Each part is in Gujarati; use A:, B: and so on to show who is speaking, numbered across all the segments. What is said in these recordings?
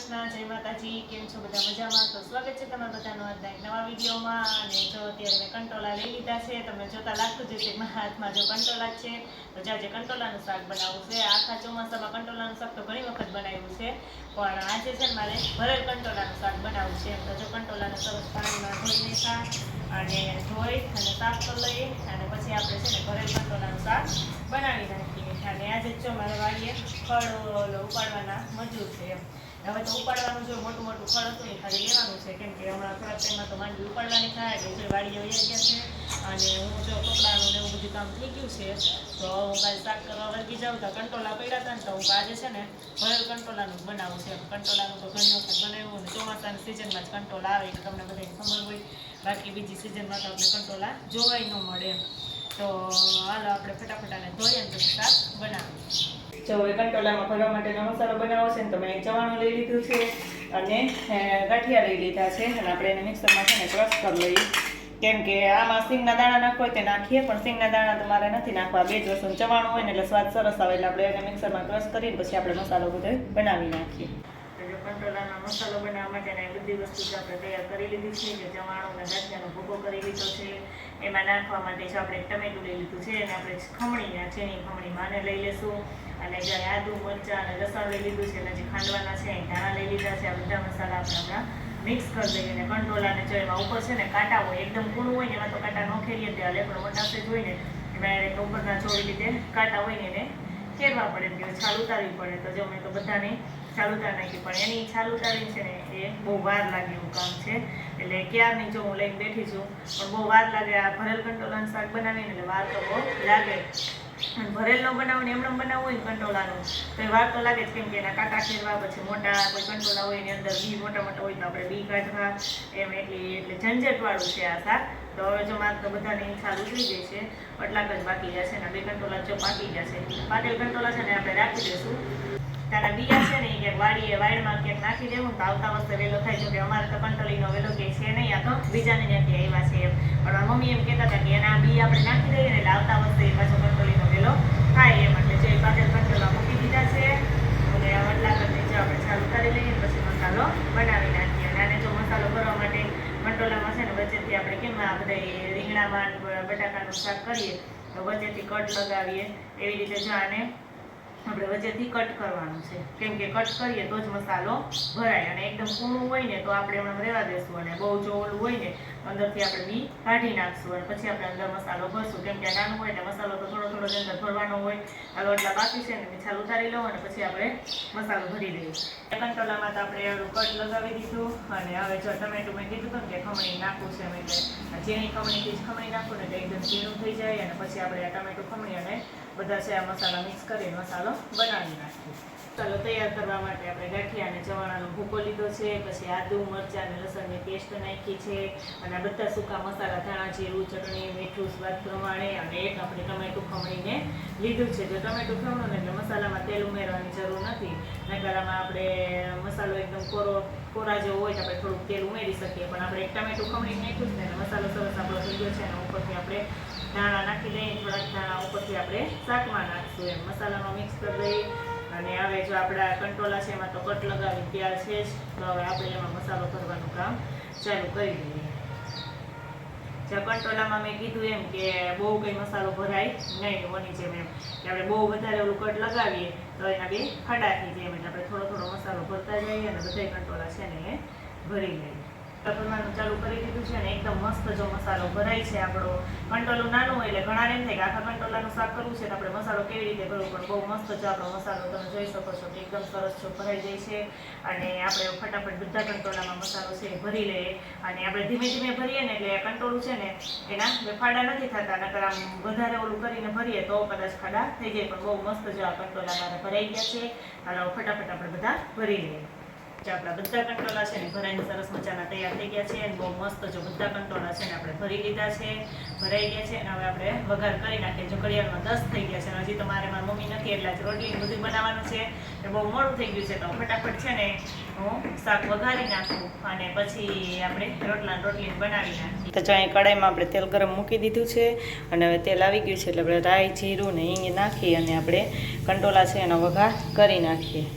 A: કૃષ્ણ, જય માતાજી. કેમ છો બધા? મજામાં? તો સ્વાગત છે તમારા બધાનો આજના એક નવા વિડીયોમાં. અને જો અત્યારે મેં કંટોલા લઈ લીધા છે. તમને જોતા લાગતું જ હશે મારા હાથમાં જો કંટોલા છે. તો આજે કંટોલાનું શાક બનાવવું છે. આખા ચોમાસામાં કંટોલાનું શાક તો ઘણી વખત બનાવ્યું છે, પણ આજે છે ને મારે ભરેલ કંટોલાનું શાક બનાવવું છે. તો જો કંટોલાને સરસ પાણીમાં ધોઈ નાખા અને ધોઈ અને સાફ કરી લઈએ, અને પછી આપણે છે ને ભરેલ કંટોલાનું શાક બનાવી નાખીએ. અને આજે જો મારે વાડીએ ખડ ઉપાડવાના મજૂર છે એમ. હવે તો ઉપાડવાનું જો મોટું મોટું ખડ હતું એ ખાલી લેવાનું છે, કેમ કે હમણાં થોડાક ટાઈમમાં તો માંડવી ઉપાડવાની થાય એટલે જો વાડીએ વહી ગયા છે. અને હું જો કપડાનું ને એવું બધું કામ થઈ ગયું છે, તો હું કાલે શાક કરવા વર્ગી જાઉં તો કંટોલા પડ્યા હતા ને, તો હું આજે છે ને ભરેલ કંટોલાનું બનાવું છે. કંટોલાનું તો ઘણી વખત બનાવ્યું, અને ચોમાસાની સિઝનમાં જ કંટોલા આવે એટલે તમને બધાને ખબર હોય. બાકી બીજી સિઝનમાં તો આપણે કંટોલા જોવાય ન મળે. તો હાલો આપણે ફટાફટાને ધોઈએ ને પછી શાક બનાવીએ. જો હવે કંટોલામાં ભરવા માટેનો મસાલો બનાવો છે ને, તો મેં ચવાણું લઈ લીધું છે અને ગાંઠિયા લઈ લીધા છે. અને આપણે એને મિક્સરમાં છે ને ક્રશ કરી લઈએ, કેમ કે આમાં સિંગના દાણા નાખવો હોય તે નાખીએ, પણ સિંગના દાણા તો મારે નથી નાખવા. બે જ વસ્તુનું ચવાણું હોય ને એટલે સ્વાદ સરસ આવે, એટલે આપણે એને મિક્સરમાં ક્રશ કરીને પછી આપણે મસાલો બધો બનાવી નાખીએ. કંટોલાનો મસાલો બનાવવા માટેની બધી વસ્તુ આપણે તૈયાર કરી લીધી છે. જે ચવાણું અને ગાંઠિયાનો ભૂકો કરી લીધો છે. એમાં નાખવા માટે જો આપણે ટમેટું લઈ લીધું છે, અને આપણે ખમણી ઝીણી ખમણી માને લઈ લેશું. અને જે આદુ મરચાં અને લસણ લઈ લીધું છે, અને જે ખાંડવાના છે એ ધાણા લઈ લીધા છે. આ બધા મસાલા આપણે હમણાં મિક્સ કરી દઈએ. અને કંટોલાને જો એમાં ઉપર છે ને કાંટા હોય, એકદમ કૂણું હોય ને એમાં તો કાંટા ન ખેરીએ તે હાલે, પણ મોટા સાઈઝ હોય ને એમાં ઉપરના છોડી લીધે કાંટા હોય ને એને ખેરવા પડે, કે છાલ ઉતારવી પડે. તો જો મેં તો બધાને છાલ ઉતારી નાખી, પણ એની છાલ ઉતારીને છે ને એ બહુ વાર લાગે એવું કામ છે. એટલે ક્યારની જો હું લઈને બેઠી છું, પણ બહુ વાર લાગે. આ ભરેલ કંટોલાનું શાક બનાવીને એટલે વાર તો બહુ લાગે. અને ભરેલ નો બનાવવું ને એમણે બનાવવું હોય ને કંટોલાનું તો એ વાર તો લાગે જ, કેમ કે એના કાંટા ખેરવા, પછી મોટા કોઈ કંટોલા હોય એની અંદર બી મોટા મોટા હોય તો આપણે બી કાઢવા એમ, એટલે ઝંઝટવાળું છે આ શાક. તો હવે જો મારે તો બધાની છાલ ઉતરી ગઈ છે, એટલાક જ બાકી જશે ને. બે કંટોલા જો પાકી જશે. પાકેલ કંટોલા છે ને આપણે રાખી દઈશું. તારા બીજા છે ને એ ક્યાંક વાડીમાં ક્યાંક નાખી દેવું તો આવતા વર્ષે વહેલો થાય. જો કે અમારે તો કંટોલીનો વેલો કે છે નહીં, આ તો બીજાને ત્યાંથી આવ્યા છે એમ. પણ મમ્મી એમ કહેતા હતા કે એના બી આપણે નાખી દઈએ ને એટલે આવતા વર્ષે પાછો કંટોલીનો વેલો થાય એમ. એટલે જે પાકેલ કંટોલા મૂકી દીધા છે, અને એટલા કરતી જો આપણે છાલ ઉતારી લઈએ પછી મસાલો બનાવી નાખીએ. અને આને જો મસાલો કરવા માટે કંટોલામાં છે ને વચ્ચેથી આપણે કેમ આ બધા રીંગણામાં બટાકાનું શાક કરીએ તો વચ્ચેથી કટ લગાવીએ, એવી રીતે જો આને આપણે વચ્ચેથી કટ કરવાનું છે, કેમ કે કટ કરીએ તો જ મસાલો ભરાય. અને એકદમ કૂણું હોય ને તો આપણે એમાં રહેવા દેશું, અને બહુ જો ઓલું હોય ને અંદરથી આપણે બી કાઢી નાખશું, અને પછી આપણે અંદર મસાલો ભરશું. કેમ કે નાનું હોય એટલે મસાલો તો થોડો થોડો જ અંદર ભરવાનો હોય. હાલો એટલા બાકી છે ને છાલ ઉતારી લઉં અને પછી આપણે મસાલો ભરી દઈએ. કંટોલામાં તો આપણે કટ લગાવી દીધું. અને હવે જો ટમેટું મેં કીધું હતું ને કે ખમણી નાખવું છે, એટલે ઝીણી ખમણીથી જ ખમણી નાખવું ને એટલે એકદમ ઝીણું થઈ જાય. અને પછી આપણે આ ટમેટું ખમણી અને બધા છે આ મસાલા મિક્સ કરીને મસાલો બનાવી નાખીએ. મસાલો તૈયાર કરવા માટે આપણે ગાંઠિયા અને ચવાણાનો ભૂકો લીધો છે, પછી આદુ મરચાં અને લસણની પેસ્ટ નાખી છે, અને આ બધા સૂકા મસાલા ધાણા જીરું ચટણી મીઠું સ્વાદ પ્રમાણે, અને એક આપણે ટમેટું ખમણીને લીધું છે. જો ટમેટું ખમણું ને એટલે મસાલામાં તેલ ઉમેરવાની જરૂર નથી, નહીંતર આમાં આપણે મસાલો એકદમ કોરા જેવો હોય તો આપણે થોડુંક તેલ ઉમેરી શકીએ. પણ આપણે એક ટમેટું ખમણી નાખ્યું છે ને મસાલો સરસ આપણો થઈ ગયો છે, અને ઉપરથી આપણે ધાણા નાખી દઈએ. થોડાક ધાણા ઉપરથી આપણે શાકમાં નાખશું એમ. મસાલામાં મિક્સ કરી દઈએ. અને હવે જો આપણા કંટોલા છે એમાં તો કટ લગાવી તૈયાર છે જ, તો હવે આપણે એમાં મસાલો ભરવાનું કામ ચાલુ કરી દઈએ. જો કંટોલામાં મેં કીધું એમ કે બહુ કંઈ મસાલો ભરાય નહીં ઓની જેમ, એમ કે આપણે બહુ વધારે ઓલું કટ લગાવીએ તો એના બે ખાડા થઈ જાય. એટલે આપણે થોડો થોડો મસાલો ભરતા જઈએ અને બધા કંટોલા છે ને એ ભરી લઈએ. ભરવાનું ચાલુ કરી દીધું છે, અને એકદમ મસ્ત જો મસાલો ભરાય છે. આપણો કંટોલું નાનું હોય એટલે ઘણા એમ થાય કે આખા કંટોલાનું શાક કરવું છે તો આપણે મસાલો કેવી રીતે ભરવું, પણ બહુ મસ્ત જો આપણો મસાલો તમે જોઈ શકો છો કે એકદમ સરસ જો ભરાઈ જાય છે. અને આપણે ફટાફટ બધા કંટોલામાં મસાલો છે એ ભરી લઈએ. અને આપણે ધીમે ધીમે ભરીએ ને એટલે કંટોલું છે ને એના ફાડા નથી થતા, નકર આમ વધારે ઓલું કરીને ભરીએ તો કદાચ ખાડા થઈ જાય. પણ બહુ મસ્ત જો આ કંટોલા મારા ભરાઈ ગયા છે. અને ફટાફટ આપણે બધા ભરી લઈએ. આપણા બધા કંટોલા છે ને ભરાઈને સરસ મજાના તૈયાર થઈ ગયા છે, અને બહુ મસ્ત જો બધા કંટોલા છે ને આપણે ભરી લીધા છે, ભરાઈ ગયા છે. અને હવે આપણે વઘાર કરી નાખીએ. જો ઘડિયાળમાં 10 થઈ ગયા છે, અને હજી તો મારી મમ્મી નથી એટલે જ રોટલી બધું બનાવવાનું છે, એ બહુ મોડું થઈ ગયું છે. તો ફટાફટ છે ને હું શાક વઘારી નાખું, અને પછી આપણે રોટલી બનાવી નાખીએ. તો જો અહીં કડાઈમાં આપણે તેલ ગરમ મૂકી દીધું છે, અને હવે તેલ આવી ગયું છે એટલે આપણે રાઈ જીરું ને હિંગ નાખી અને આપણે કંટોલા છે એનો વઘાર કરી નાખીએ.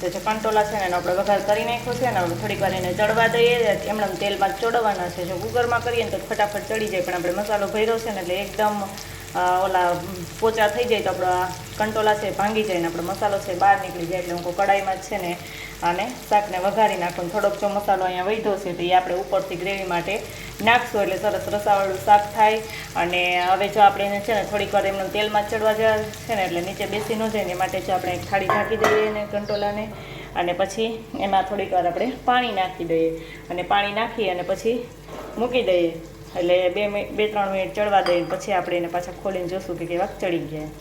A: તો જે કંટોલા છે ને એનો આપણે વઘાર કરી નાખ્યો છે ને આપણે થોડીક વાર એને ચડવા દઈએ. એમણે તેલમાં ચોડવાના છે. જો કુકરમાં કરીએ ને તો ફટાફટ ચડી જાય, પણ આપણે મસાલો ભર્યો છે ને એટલે એકદમ ઓલા પોચા થઈ જાય તો આપણા કંટોલા છે ભાંગી જાય ને આપણો મસાલો છે બહાર નીકળી જાય. એટલે હું કડાઈમાં જ છે ને અને શાકને વઘારી નાખું. થોડોક જો મસાલો અહીંયા વધ્યો છે તો એ આપણે ઉપરથી ગ્રેવી માટે નાખશું એટલે સરસ રસાવાળું શાક થાય. અને હવે જો આપણે એને છે ને થોડીક વાર એમને તેલમાં ચડવા જાય છે ને એટલે નીચે બેસી ન જાય ને એ માટે જો આપણે એક થાળી ઢાંકી દઈએ એને કંટોલાને, અને પછી એમાં થોડીક વાર આપણે પાણી નાખી દઈએ અને પાણી નાખી અને પછી મૂકી દઈએ. એટલે 2-3 મિનિટ ચડવા દઈએ. પછી આપણે એને પાછા ખોલીને જોશું કે કેવા ચડી ગયા.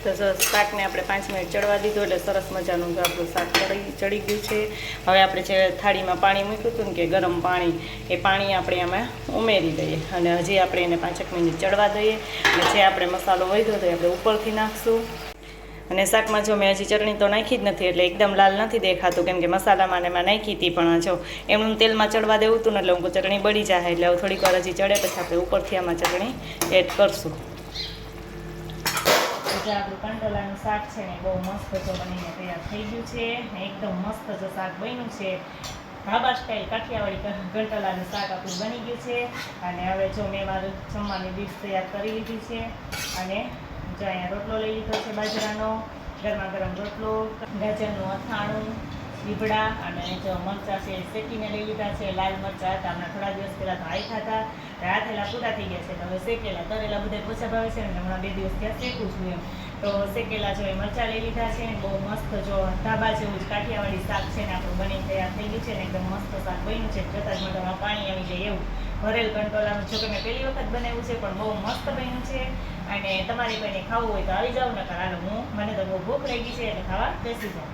A: તો જો શાકને આપણે 5 મિનિટ ચડવા દીધું એટલે સરસ મજાનું આપણું શાક ચડી ગયું છે. હવે આપણે જે થાળીમાં પાણી મૂક્યું હતું ને કે ગરમ પાણી, એ પાણી આપણે આમાં ઉમેરી દઈએ અને હજી આપણે એને 5 મિનિટ ચડવા દઈએ. અને જે આપણે મસાલો વધ્યો તો આપણે ઉપરથી નાખશું. અને શાકમાં જો મેં હજી ચટણી તો નાખી જ નથી એટલે એકદમ લાલ નથી દેખાતું, કેમ કે મસાલામાં ને એમાં નાખી હતી. પણ જો એમનું તેલમાં ચડવા દેવું હતું ને એટલે હું ચટણી બળી જાય. એટલે હવે થોડીક વાર હજી ચડે પછી આપણે ઉપરથી આમાં ચટણી એડ કરશું. આપણું કંટોલાનું શાક છે ને બહુ મસ્ત જો બનીને તૈયાર થઈ ગયું છે. એકદમ મસ્ત જો શાક બન્યું છે. ધાબા સ્ટાઇલ કાઠિયાવાડી કંટોલાનું શાક આપણું બની ગયું છે. અને હવે જો મેં મારું જમવાની ડીશ તૈયાર કરી લીધી છે. અને જો અહીંયા રોટલો લઈ લીધો છે બાજરાનો, ગરમા ગરમ રોટલો, ગાજરનું અથાણું, લીમડા, અને જો મરચાં છે શેકીને લઈ લીધા છે. લાલ મરચાં હતા હમણાં થોડા દિવસ પહેલાં તો આઈ ખાતા, હાથેલા પૂરા થઈ ગયા છે તો હવે શેકેલા. તરેલા બધા ઓછા ભાવે છે ને હમણાં 2 દિવસ ત્યાં શેકું છું એમ. તો શેકેલા જો એ મરચાં લઈ લીધા છે. બહુ મસ્ત જો ધાબા જેવું જ કાઠિયાવાડી શાક છે ને આપણું બનીને તૈયાર થઈ ગયું છે ને એકદમ મસ્ત શાક બન્યું છે. જોતાં જ મોઢામાં પાણી આવી જાય એવું ભરેલ કંટોલાનું. જો કે મેં પહેલી વખત બનાવ્યું છે પણ બહુ મસ્ત બન્યું છે. અને તમારે કોઈને ખાવું હોય તો આવી જાવ, નકર હાલો મને તો બહુ ભૂખ લાગી છે એટલે ખાવા બેસી જાઓ.